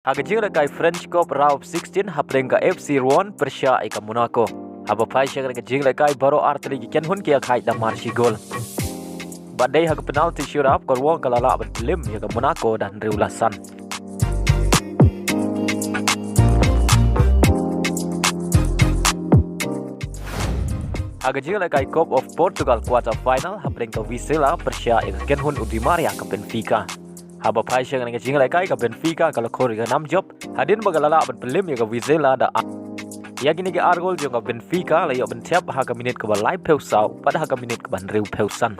Hagajing kai French Cup round 16 haprenga FC Rouen Persia ika Monaco. Haba pai shagre gajing kai baro arteri gi kenhun kia khai da marshi gol. Badai haga penalti shurap korwong kalala ban lim ya Monaco dan Riulasan. Hagajing kai Cup of Portugal quarter final haprenga Vizela Persia ika kenhun Di Maria ke Benfica. Haba pai shagre gajing kai ke Benfica kalau kori ga 6 job hadin bagalala ban lim ya Vizela da ya gini ke argol jonga Benfica layo bentiap haga minit ke live peusau pada haga minit ke ban Riupeusan.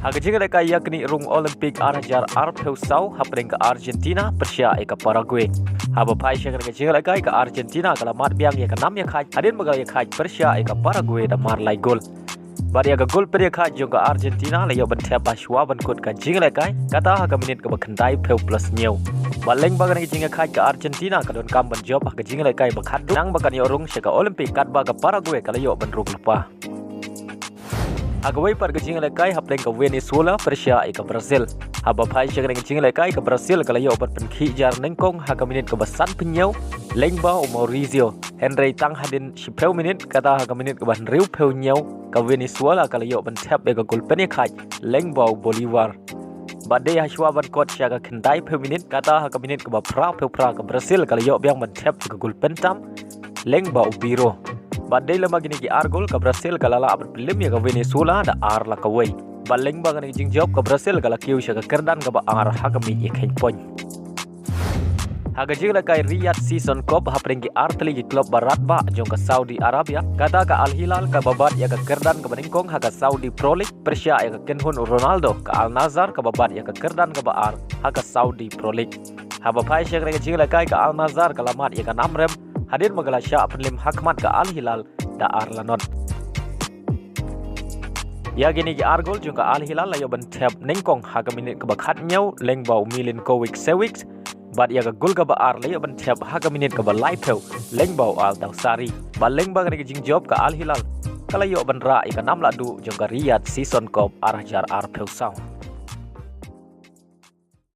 Haga jinga kai yakni rung Olympic Arajar Peusau hapring ke Argentina Persia eka Paraguay. Haba pai shagre ke jinga kai ke Argentina kala mat biang ya ke 6 ya khai hadin bagal ya khai Persia eka Paraguay da marlai gol. Bari aga gol per ya khai jonga Argentina layo bentiap baswa ban kut ka jinga kai kata haga minit ke bakandai peu plus new. Baleng bagan jinga khai ke Argentina kadon kam ban job haga jinga kai bakhat nang bakan yo rung shaka Olympic kat baga Paraguay kala yo ban rung lepa. Agawai par gajing lekai hapeng ke Venezuela Persia ika Brazil. Haba pai shagre gajing lekai ke Brazil kala yo ban penki jar nengkong haga minit ke basan penyau lengba Maurizio Henry tang hadin 10 minit kata haga minit ke ban Riupeu nyau ke Venezuela kala yo ban tap ega gol pen khai lengba Bolivar. Badai haswa ban kot syaga kendai peu minit kata haga minit ke ba pra ke Brazil kala yo biang ban tap ke gol pentam lengba Biro. Badai lama gini ki argol ke Brazil kalala berpelim ya ke Venezuela da ar la kawai. Baleng bangan jing job ke Brazil kala kiu syaga kerdan ke ba ar hakami ya kain poin. Haga jing la kai Riyadh Season Cup haprengi arteli ki klub barat ba jong ke Saudi Arabia kata ke Al Hilal ke babat ya ke kerdan ke beningkong haga Saudi Pro League Persia ya ke kenhun Ronaldo ke Al Nassr ke babat ya ke kerdan ke ba ar haga Saudi Pro League. Haba pai syaga jing la kai ke Al Nassr ke lamat ya ke Namrem hadir magalasya penlim hakmat ke Al Hilal da Arlanon. Ya gini ki argol juga Al Hilal layo bentep nengkong haga minit ke bakhat nyau lengbau Milinkovic Savic bad ya ke gol ke ba ar layo bentep haga minit ke ba laipeu lengbau Al Dawsari. Baleng bang ke jing job ke Al Hilal kala yo benra ika 6 ladu juga Riyadh Season Cup Arajar Peusau.